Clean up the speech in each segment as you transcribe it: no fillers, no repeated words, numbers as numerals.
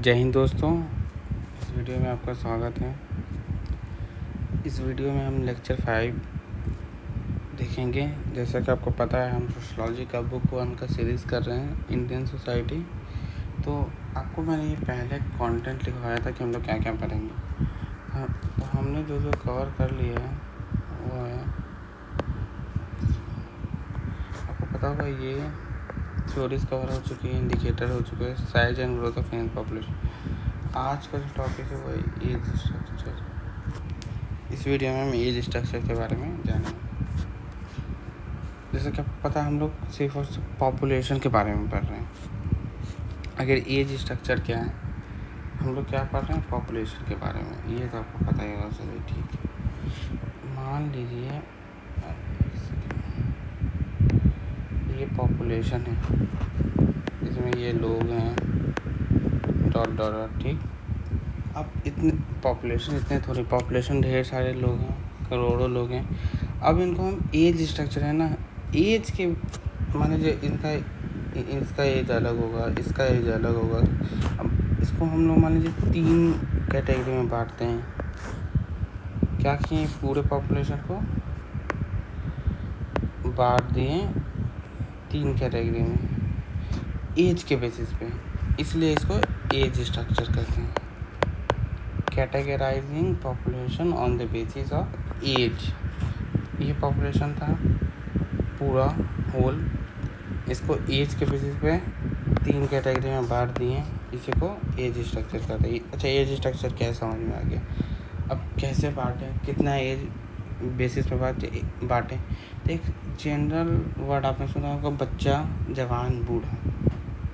जय हिंद दोस्तों, इस वीडियो में आपका स्वागत है। इस वीडियो में हम लेक्चर 5 देखेंगे। जैसा कि आपको पता है, हम सोशलॉजी का बुक 1 का सीरीज़ कर रहे हैं, इंडियन सोसाइटी। तो आपको मैंने ये पहले कंटेंट लिखवाया था कि हम लोग क्या क्या पढ़ेंगे। तो हमने जो कवर कर लिया है वो है, आपको पता होगा ये थ्योरीज कवर हो चुकी है, इंडिकेटर हो चुके हैं, size and growth of Indian population. आज का जो टॉपिक है वो है एज स्ट्रक्चर। इस वीडियो में हम एज स्ट्रक्चर के बारे में जानेंगे। जैसे कि आपको पता है, हम लोग सिर्फ और सिर्फ पॉपुलेशन के बारे में पढ़ रहे हैं। अगर एज स्ट्रक्चर क्या है, हम लोग क्या पढ़ रहे हैं, पॉपुलेशन के बारे में। ये तो आपको पता ही होगा। चलिए ठीक है, मान लीजिए ये पॉपुलेशन है, इसमें ये लोग हैं, डॉट डॉट डॉट, ठीक। अब इतने पॉपुलेशन, इतने थोड़ी पॉपुलेशन, ढेर सारे लोग हैं, करोड़ों लोग हैं। अब इनको हम एज स्ट्रक्चर है ना, एज के माने जो इसका एज अलग होगा, इसका एज अलग होगा। अब इसको हम लोग मान लीजिए 3 कैटेगरी में बांटते हैं। क्या किए, पूरे पॉपुलेशन को बांट दिए 3 कैटेगरी में एज के बेसिस पे, इसलिए इसको एज स्ट्रक्चर कहते हैं। Categorising population on the basis of age. ये पॉपुलेशन था पूरा होल, इसको एज के बेसिस पे 3 कैटेगरी में बांट दिए, इसी को एज स्ट्रक्चर कहते हैं। अच्छा, एज स्ट्रक्चर क्या समझ में आ गया। अब कैसे बांटें, कितना एज बेसिस पे बांटें। तो एक जनरल वर्ड आपने सुना होगा, बच्चा, जवान, बूढ़ा।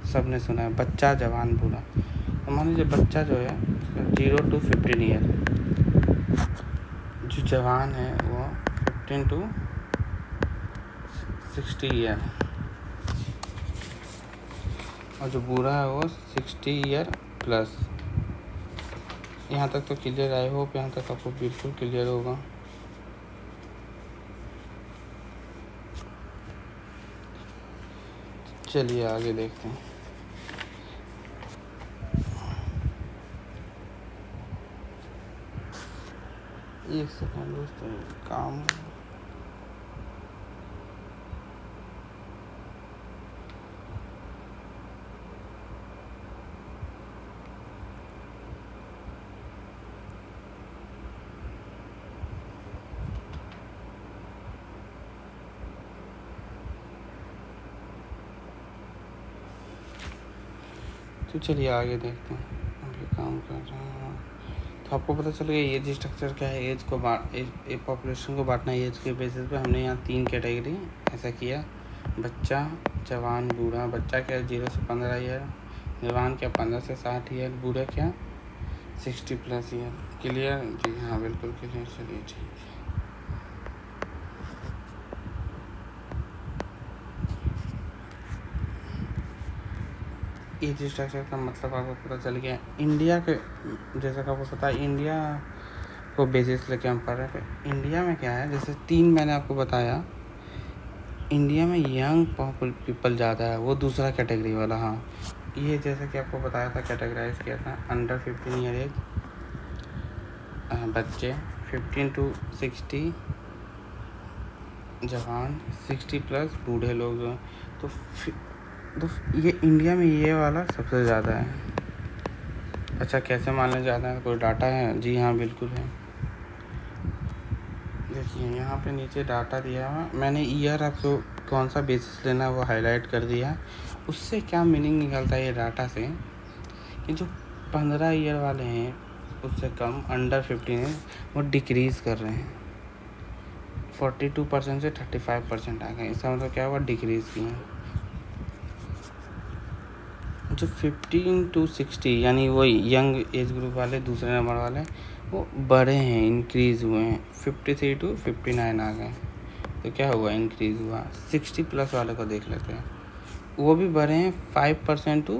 सब ने सुना है बच्चा, जवान, बूढ़ा। तो मान लीजिए बच्चा जो है 0 to 15 ईयर, जो जवान है वो 15 to 60 ईयर, और जो बूढ़ा है वो 60 ईयर प्लस। यहाँ तक तो क्लियर, आई होप यहाँ तक आपको बिल्कुल क्लियर होगा। चलिए आगे देखते हैं। एक सेकंड दोस्तों, काम तो चलिए आगे देखते हैं। अभी काम कर रहे हैं तो आपको पता चल गया एज स्ट्रक्चर क्या है। एज को पॉपुलेशन को बांटना है एज के बेसिस पे। हमने यहाँ 3 कैटेगरी ऐसा किया, बच्चा, जवान, बूढ़ा। बच्चा क्या 0 से 15 ईयर, जवान क्या 15 से 60 ईयर, बूढ़ा क्या 60 प्लस ईयर। क्लियर जी? हाँ बिल्कुल क्लियर। चलिए ठीक है। एज स्ट्रक्चर का मतलब आपको पता चल गया। इंडिया के, जैसा कि आपको पता है, इंडिया को बेसिस लेके हम पढ़ रहे थे। इंडिया में क्या है, जैसे 3 मैंने आपको बताया। इंडिया में यंग पीपल ज़्यादा है, वो दूसरा कैटेगरी वाला। हाँ, ये जैसा कि आपको बताया था, कैटेगराइज किया था। अंडर 15 ईयर एज बच्चे, 15 to 60 जवान, 60 प्लस बूढ़े लोग जो हैं। तो ये इंडिया में ये वाला सबसे ज़्यादा है। अच्छा, कैसे मानना ज़्यादा है, कोई डाटा है? जी हाँ बिल्कुल है। देखिए यहाँ पे नीचे डाटा दिया हुआ, मैंने ईयर आपको कौन सा बेसिस लेना है वो हाईलाइट कर दिया। उससे क्या मीनिंग निकलता है ये डाटा से, कि जो 15 ईयर वाले हैं उससे कम, अंडर 15 है, वो डिक्रीज़ कर रहे हैं। 42% से 35% आ गए। इसका मतलब क्या हुआ, डिक्रीज़ किए। जो 15 to 60 यानी वो यंग एज ग्रुप वाले, दूसरे नंबर वाले, वो बढ़े हैं, इंक्रीज़ हुए हैं। 53 to 59 आ गए। तो क्या हुआ, इंक्रीज़ हुआ। 60 प्लस वाले को देख लेते हैं, वो भी बढ़े हैं, 5% to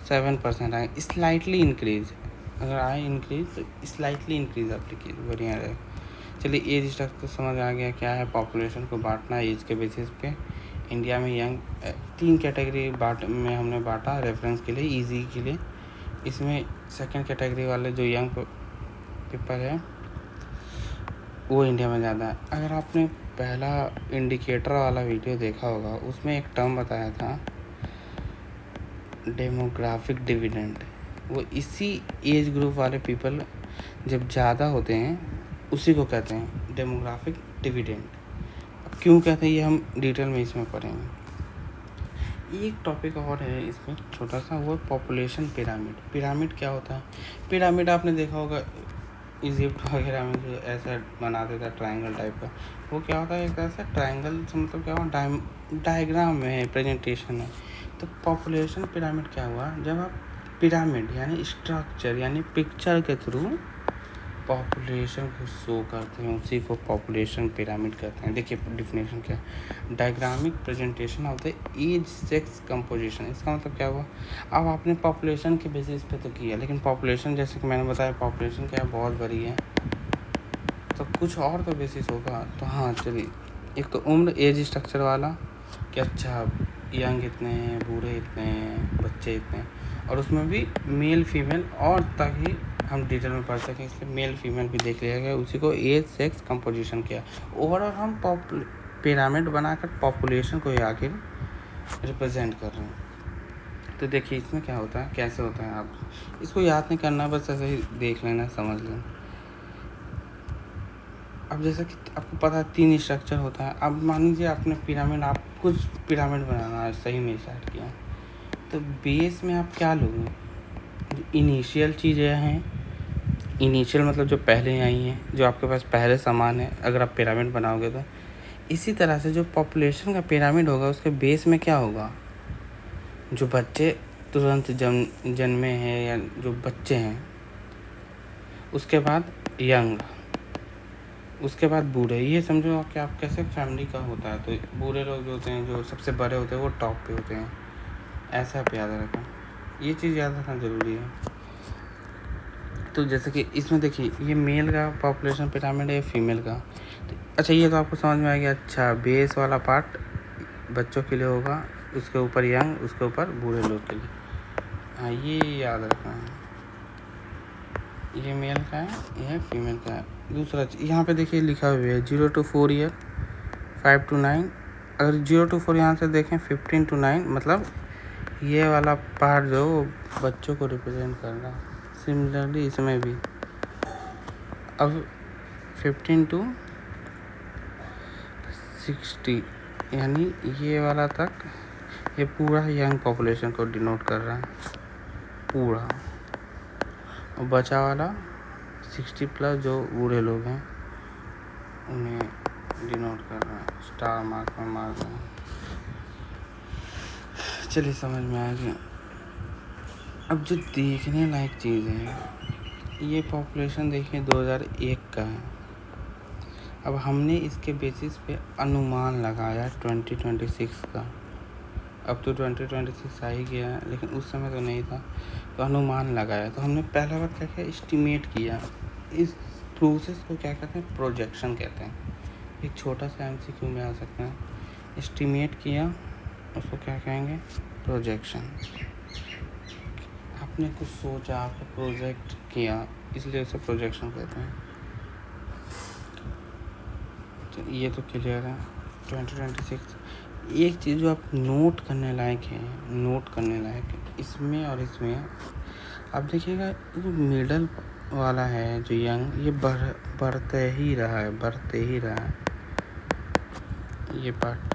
7% आए, स्लाइटली इंक्रीज़। अगर आए इंक्रीज़ तो स्लाइटली इंक्रीज़ आप लिखिए, बढ़िया रहे। चलिए एज स्ट्रक्चर समझ आ गया क्या है। पॉपुलेशन को बांटना एज के बेसिस पे। इंडिया में यंग 3 कैटेगरी में हमने बांटा, रेफरेंस के लिए, इजी के लिए। इसमें सेकंड कैटेगरी वाले जो यंग पीपल है वो इंडिया में ज़्यादा है। अगर आपने पहला इंडिकेटर वाला वीडियो देखा होगा, उसमें एक टर्म बताया था डेमोग्राफिक डिविडेंड। वो इसी एज ग्रुप वाले पीपल जब ज़्यादा होते हैं उसी को कहते हैं डेमोग्राफिक डिविडेंड। अब क्यों कहते हैं ये हम डिटेल में इसमें पढ़ेंगे। एक टॉपिक और है इसमें छोटा सा, वो पॉपुलेशन पिरामिड। पिरामिड क्या होता है? पिरामिड आपने देखा होगा इजिप्ट वगैरह में जो ऐसा बनाते थे ट्रायंगल टाइप का, वो क्या होता है एक तरह से ट्रायंगल से मतलब क्या हुआ, डायग्राम में प्रेजेंटेशन है। तो पॉपुलेशन पिरामिड क्या हुआ, जब आप पिरामिड यानी स्ट्रक्चर यानी पिक्चर के थ्रू पॉपुलेशन को शो करते हैं, उसी को पॉपुलेशन पिरामिड कहते हैं। देखिए डिफिनेशन क्या है, diagrammatic presentation of the age sex composition. इसका मतलब क्या हुआ, अब आपने पॉपुलेशन के बेसिस पे तो किया, लेकिन पॉपुलेशन जैसे कि मैंने बताया पॉपुलेशन क्या है, बहुत बड़ी है, तो कुछ और तो बेसिस होगा। तो हाँ चलिए, एक तो उम्र एज स्ट्रक्चर वाला कि अच्छा यंग इतने हैं, बूढ़े इतने हैं, बच्चे इतने हैं, और उसमें भी मेल फीमेल, और ताकि हम डिटेल में पढ़ सकें इसलिए मेल फीमेल भी देख लिया गया, उसी को एज सेक्स कंपोजिशन किया। ओवरऑल हम पिरामिड बनाकर पॉपुलेशन को आखिर रिप्रेजेंट कर रहे हैं। तो देखिए इसमें क्या होता है, कैसे होता है, आप इसको याद नहीं करना, बस ऐसे ही देख लेना, समझ लेना। अब जैसा कि आपको पता है 3 स्ट्रक्चर होता है। अब मान लीजिए आपने पिरामिड, आप कुछ पिरामिड बनाना सही में स्टार्ट किया, तो बेस में आप क्या लोगे, जो इनिशियल चीज़ें हैं, इनिशियल मतलब जो पहले आई हैं, जो आपके पास पहले सामान है, अगर आप पिरामिड बनाओगे तो इसी तरह से जो पॉपुलेशन का पिरामिड होगा उसके बेस में क्या होगा, जो बच्चे तुरंत जन्मे हैं या जो बच्चे हैं, उसके बाद यंग, उसके बाद बूढ़े। ये समझो कि आप कैसे फैमिली का होता है, तो बूढ़े लोग जो होते हैं, जो सबसे बड़े होते हैं, वो टॉप पे होते हैं। ऐसा आप याद रखें, ये चीज़ याद रखना ज़रूरी है। तो जैसे कि इसमें देखिए ये मेल का पॉपुलेशन पिरामिड है, फीमेल का। तो अच्छा ये तो आपको समझ में आ गया। अच्छा बेस वाला पार्ट बच्चों के लिए होगा, उसके ऊपर यंग, उसके ऊपर बूढ़े लोग के लिए। हाँ ये याद रखना है, ये मेल का है, यह फीमेल का है। दूसरा यहाँ पे देखिए लिखा हुआ है 0 to 4 ईयर, 5 to 9। अगर 0 to 4 यहाँ से देखें 15 to 9, मतलब ये वाला पार्ट जो बच्चों को रिप्रेजेंट कर रहा है। सिमिलरली इसमें भी अब 15 to 60 यानी ये वाला तक, ये पूरा यंग पॉपुलेशन को डिनोट कर रहा है पूरा, और बचा वाला 60 प्लस जो बूढ़े लोग हैं उन्हें डिनोट कर रहा है, स्टार मार्क में मार रहे हैं। चलिए समझ में आ गया। अब जो देखने लायक चीज़ है, ये पॉपुलेशन देखिए 2001 का है। अब हमने इसके बेसिस पे अनुमान लगाया 2026 का। अब तो 2026 आ ही गया है, लेकिन उस समय तो नहीं था, तो अनुमान लगाया। तो हमने पहला बार क्या किया, एस्टिमेट किया। इस प्रोसेस को क्या कहते हैं, प्रोजेक्शन कहते हैं। एक छोटा सा MCQ में आ सकता है। एस्टिमेट किया, उसको क्या कहेंगे, प्रोजेक्शन। आपने कुछ सोचा, आपने प्रोजेक्ट किया, इसलिए उसे प्रोजेक्शन कहते हैं। तो ये तो क्लियर है। 2026 एक चीज़ जो आप नोट करने लायक है, इसमें और इसमें आप देखिएगा, जो मिडल वाला है जो यंग, ये बढ़ते ही रहा है ये पार्ट।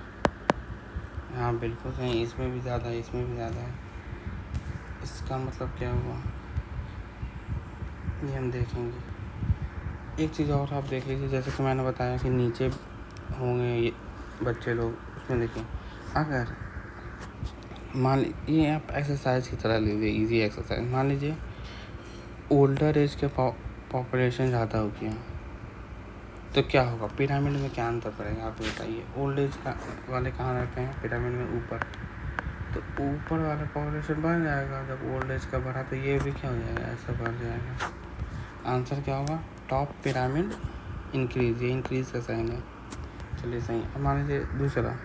हाँ बिल्कुल सही, इसमें भी ज़्यादा है। इसका मतलब क्या हुआ ये हम देखेंगे। एक चीज़ और आप देख लीजिए, जैसे कि मैंने बताया कि नीचे होंगे ये बच्चे लोग, उसमें देखिए अगर मान लीजिए आप एक्सरसाइज की तरह लीजिए, इजी एक्सरसाइज। मान लीजिए ओल्डर एज के पॉपुलेशन ज़्यादा हो गया, तो क्या होगा, पिरामिड में क्या अंतर पड़ेगा आप बताइए। ओल्ड एज वाले कहाँ रहते हैं पिरामिड में, ऊपर, तो ऊपर वाला पॉपुलेशन बढ़ जाएगा। जब ओल्ड एज का बढ़ा तो ये भी क्या हो जाएगा, ऐसा बढ़ जाएगा। आंसर क्या होगा, टॉप पिरामिड इंक्रीज, ये इंक्रीज का साइन है। चलिए सही। अब मान लीजिए दूसरा,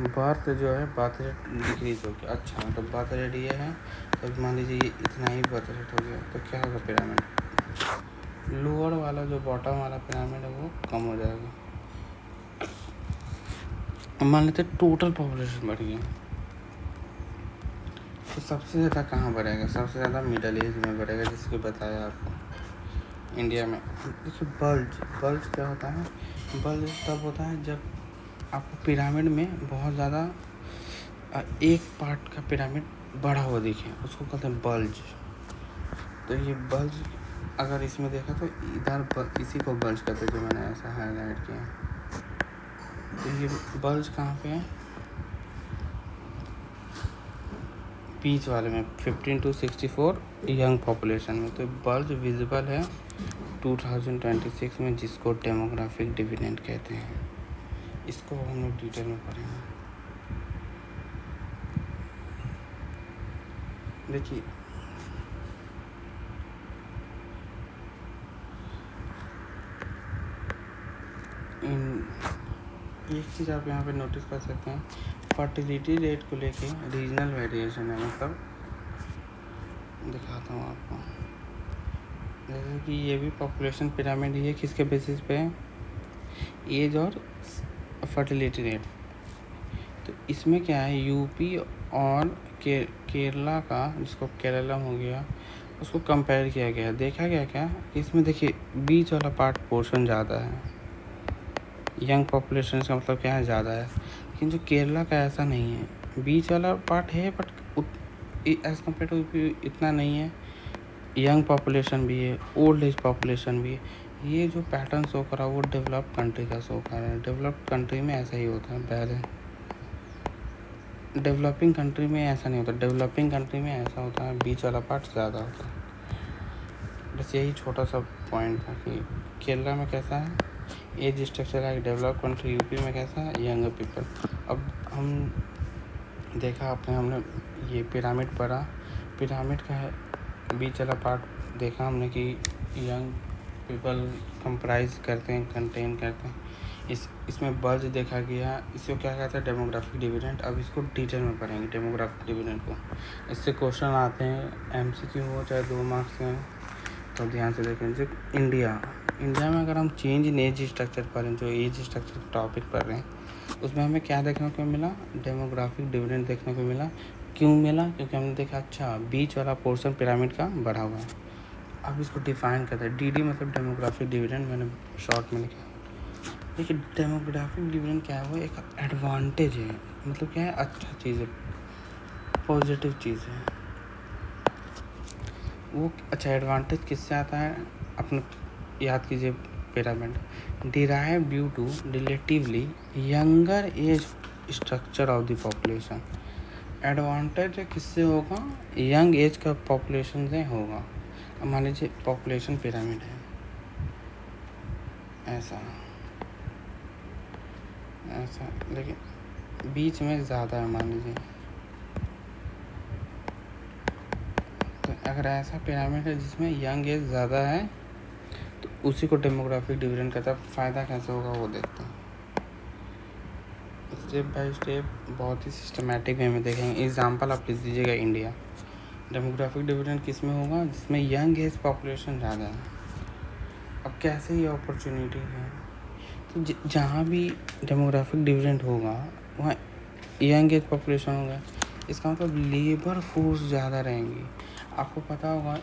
बर्थ जो है बर्थ रेट डिक्रीज हो गया। अच्छा तो बर्थ रेट ये है, तो मान लीजिए ये इतना ही बर्थ रेट हो गया, तो क्या होगा पिरामिड, लोअर वाला जो बॉटम वाला पिरामिड है वो कम हो जाएगा। मान लेते टोटल पॉपुलेशन बढ़ गई, तो सबसे ज़्यादा कहाँ बढ़ेगा, सबसे ज़्यादा मिडल एज में बढ़ेगा, जिसको बताया आपको इंडिया में। देखिए बल्ज क्या होता है, बल्ज तब होता है जब आपको पिरामिड में बहुत ज़्यादा एक पार्ट का पिरामिड बढ़ा हुआ दिखे, उसको कहते हैं बल्ज। तो ये बल्ज अगर इसमें देखा तो इधर इसी को बल्ज कहते हैं, जो मैंने ऐसा हाईलाइट किया। तो ये बल्ज कहाँ पे है, बीच वाले में 15 to 64 यंग पॉपुलेशन में। तो बल्ज विजिबल है 2026 में, जिसको डेमोग्राफिक डिविडेंड कहते हैं। इसको हम लोग डिटेल में पढ़ेंगे। देखिए एक चीज़ आप यहाँ पे नोटिस कर सकते हैं, फर्टिलिटी रेट को लेके रीजनल वेरिएशन है। मतलब दिखाता हूँ आपको, जैसे कि ये भी पॉपुलेशन पिरामिड ही है, किसके बेसिस पे है, एज और फर्टिलिटी रेट। तो इसमें क्या है, यूपी और केरला का, जिसको केरला हो गया, उसको कंपेयर किया गया। देखा गया क्या इसमें, देखिए बीच वाला पार्ट पोर्शन ज़्यादा है, यंग पॉपुलेशन का मतलब क्या है, ज़्यादा है। लेकिन जो केरला का ऐसा नहीं है, बीच वाला पार्ट है but as compared to UP इतना नहीं है। यंग पॉपुलेशन भी है, ओल्ड एज पॉपुलेशन भी है। ये जो पैटर्न शो करा वो डेवलप्ड कंट्री का शो कर रहा है। डेवलप्ड कंट्री में ऐसा ही होता है, पहले डेवलपिंग कंट्री में ऐसा नहीं होता। डेवलपिंग कंट्री में ऐसा होता है, बीच वाला पार्ट ज़्यादा होता है। बस यही छोटा सा पॉइंट था कि केरला में कैसा है एज स्ट्रक्चर है, डेवलप कंट्री यूपी में कैसा है यंगर पीपल। अब हम देखा आपने, हमने ये पिरामिड पढ़ा, पिरामिड का है बीच वाला पार्ट देखा हमने कि यंग पीपल कंप्राइज करते हैं, कंटेन करते हैं। इसमें बल्ज देखा गया। इसको क्या कहते हैं, डेमोग्राफिक डिविडेंड। अब इसको डिटेल में पढ़ेंगे डेमोग्राफिक डिविडेंड को। इससे क्वेश्चन आते हैं, एमसीक्यू हो चाहे 2 मार्क्स में, तो ध्यान से देखें। जो इंडिया में अगर हम चेंज इन एज स्ट्रक्चर पढ़ें, जो एज स्ट्रक्चर टॉपिक पढ़ रहे हैं, उसमें हमें क्या देखने को मिला, डेमोग्राफिक डिविडेंड देखने को मिला। क्यों मिला, क्योंकि हमने देखा अच्छा बीच वाला पोर्शन पिरामिड का बढ़ा हुआ है। अब इसको डिफाइन करते हैं, डीडी मतलब डेमोग्राफिक डिविडेंड, मैंने शॉर्ट में लिखा। देखिए डेमोग्राफिक डिविडेंड क्या है, वो एक एडवांटेज है, मतलब क्या है, अच्छा चीज़ है, पॉजिटिव चीज़ है वो। अच्छा एडवांटेज किससे आता है, अपने याद कीजिए, pyramid derive due to relatively younger age structure of the population. Advantage किससे होगा, यंग एज का पॉपुलेशन से होगा। अब मान लीजिए पॉपुलेशन पिरामिड है ऐसा, लेकिन बीच में ज़्यादा है मान लीजिए, तो अगर ऐसा पिरामिड है जिसमें यंग एज ज़्यादा है, तो उसी को डेमोग्राफिक डिविडेंड कहता है। फ़ायदा कैसे होगा वो देखते हैं, स्टेप बाय स्टेप, बहुत ही सिस्टमेटिक वे में देखेंगे। एग्जांपल आप लिख दीजिएगा, इंडिया डेमोग्राफिक डिविडेंड किस में होगा, जिसमें यंग एज पॉपुलेशन ज़्यादा है। अब कैसे ये अपॉर्चुनिटी है, तो जहाँ भी डेमोग्राफिक डिविडेंड होगा वहाँ यंग एज पॉपुलेशन होगा, इसका मतलब लेबर फोर्स ज़्यादा रहेंगी। आपको पता होगा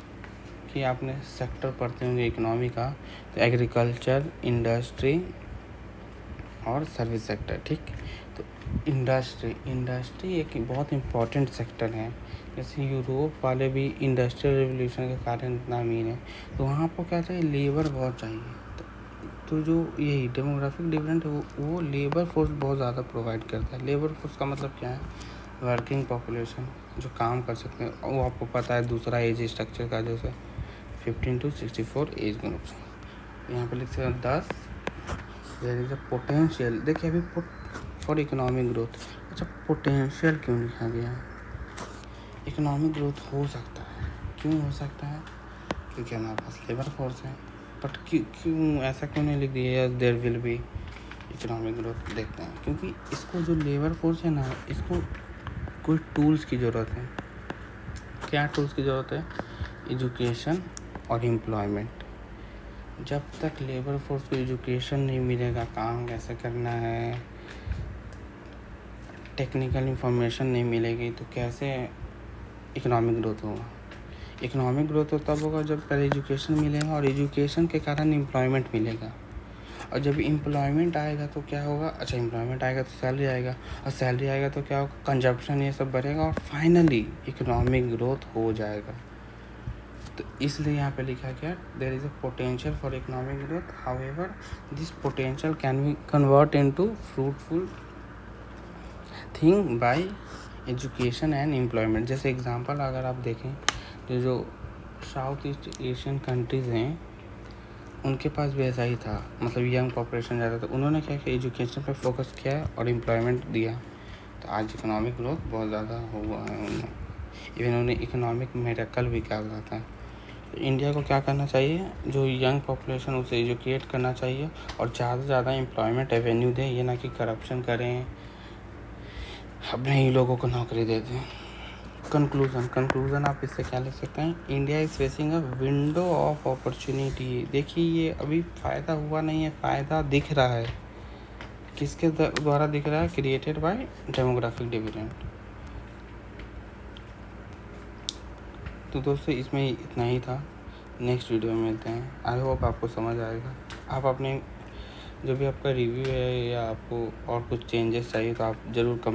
कि आपने सेक्टर पढ़ते होंगे इकोनॉमी का, तो एग्रीकल्चर, इंडस्ट्री और सर्विस सेक्टर, ठीक। तो इंडस्ट्री एक बहुत इम्पॉर्टेंट सेक्टर है। जैसे यूरोप वाले भी इंडस्ट्रियल रिवोल्यूशन के कारण इतना अमीर है, तो वहाँ आपको क्या चाहिए, लेबर बहुत चाहिए। तो जो यही डेमोग्राफिक डिविडेंड है वो लेबर फोर्स बहुत ज़्यादा प्रोवाइड करता है। लेबर फोर्स का मतलब क्या है, वर्किंग पॉपुलेशन, जो काम कर सकते हैं। वो आपको पता है दूसरा एज स्ट्रक्चर का, जैसे 15 to 64 एज ग्रुप। यहाँ पे लिख सकते हैं 10 देयर इज अ पोटेंशियल। देखिए अभी फॉर इकोनॉमिक ग्रोथ, अच्छा पोटेंशियल क्यों लिखा गया, इकोनॉमिक ग्रोथ हो सकता है, क्यों हो सकता है, क्योंकि हमारे पास लेबर फोर्स है। बट क्यों ऐसा क्यों नहीं लिख दिया, there will be, economic growth देखते हैं, क्योंकि इसको जो लेबर फोर्स है ना, इसको कोई टूल्स की ज़रूरत है। क्या टूल्स की ज़रूरत है? एजुकेशन और एम्प्लॉयमेंट। जब तक लेबर फोर्स को एजुकेशन नहीं मिलेगा, काम कैसे करना है, टेक्निकल इंफॉर्मेशन नहीं मिलेगी, तो कैसे इकोनॉमिक ग्रोथ होगा? इकोनॉमिक ग्रोथ तो तब होगा जब पहले एजुकेशन मिलेगा, और एजुकेशन के कारण एम्प्लॉयमेंट मिलेगा, और जब एम्प्लॉयमेंट आएगा तो क्या होगा? अच्छा, एम्प्लॉयमेंट आएगा तो सैलरी आएगा, और सैलरी आएगा तो क्या होगा? कंजप्शन, ये सब बढ़ेगा, और फाइनली इकोनॉमिक ग्रोथ हो जाएगा। तो इसलिए यहाँ पे लिखा गया, there is a potential for economic growth, however this potential can be convert into fruitful thing by education and employment. जैसे एग्जांपल अगर आप देखें तो जो साउथ ईस्ट एशियन कंट्रीज़ हैं, उनके पास भी ऐसा ही था, मतलब यंग पॉपुलेशन ज़्यादा था। उन्होंने क्या किया? एजुकेशन पे फोकस किया और एम्प्लॉयमेंट दिया, तो आज इकोनॉमिक ग्रोथ बहुत ज़्यादा हुआ है उन्हें। इवन उन्हें इकोनॉमिक मिरेकल भी कहा जाता है। तो इंडिया को क्या करना चाहिए? जो यंग पॉपुलेशन उसे एजुकेट करना चाहिए, और ज़्यादा से ज़्यादा एम्प्लॉयमेंट एवेन्यू दें, ये ना कि करप्शन करें, अपने ही लोगों को नौकरी दे दें। कंक्लूज़न आप इससे क्या लिख सकते हैं? India is facing a window of opportunity. देखिए, ये अभी फ़ायदा हुआ नहीं है, फ़ायदा दिख रहा है। किसके द्वारा दिख रहा है? Created by demographic dividend. तो दोस्तों, इसमें इतना ही था। नेक्स्ट वीडियो में मिलते हैं। आई होप आपको समझ आएगा। आप अपने जो भी आपका रिव्यू है, या आपको और कुछ चेंजेस चाहिए, तो आप ज़रूर